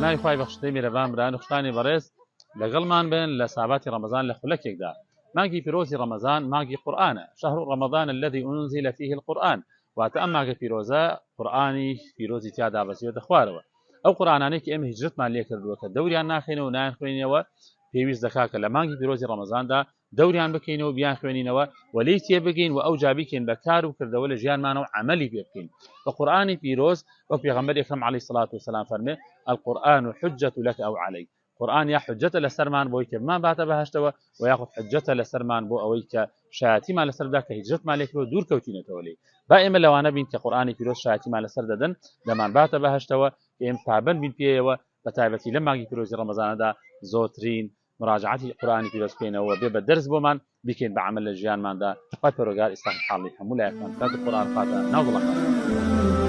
بەناوی خوای بەخشندەی میرەبان بران و خوشتانی بەڕێز لەگەڵمان بن لە ساباتی ڕەمەزان لە خولەکێکدا مانگی پیرۆزی ڕەمەزان مانگی قورئانە شهر رمضان الذي أنزل فيه القرآن واتە ئەم مانگە پیرۆزە قورئانی پیرۆزی تیادا بەسیوەتە خوارەوە ئەو قورئانانەی کە ئێمە هیجرەتمان لێ کردووە کە دەوریان ناخێنەوە و نایان خوێنینەوە پێویست دەکات کە لە مانگی پیرۆزی ڕەمەزاندا دەوریان بکەینەوە بیان خوێنینەوە و لێی تێبگەین و ئەو جا بیکەین بە کار و کردەوە لە ژیانمانەوە عەمەلی پێ بکەین بە قورئانی پیرۆز وەک پێغەمبەر ئەکرەم عەلەیهی سڵات وسەلام فەرمێ القورآن حجة لك أو عليك قورئان یا حجەتە لەسەرمان بۆی کە بمان باتە بەهەشتەوە و یاخود حجەتە لەسەرمان بۆ ئەوەی کە شایەتیمان لەسەردا کە هیجرەتمان لێ کردووە دوور کەوتینەتەوە لێ با ئێمە لەوانە بین کە قورئانی پیرۆز شایەتیمان لەسەر دەدەن دەمان باتە بەهەشتەوە کە ئێمە پابەند بین پێیەوە بە تایبەتی لە مانگی پیرۆزی ڕەمەزانەدا زۆرترین مراجعەتی قورئانی پیرۆز بکەینەوە بێ بە دەرس بۆمان بکەین بە عەمەل لە ژیانماندا خوا پەروەردگار ئیسلاحی حاڵی هەموو لایەکمان کات قورئان فاتە ناو دڵەکان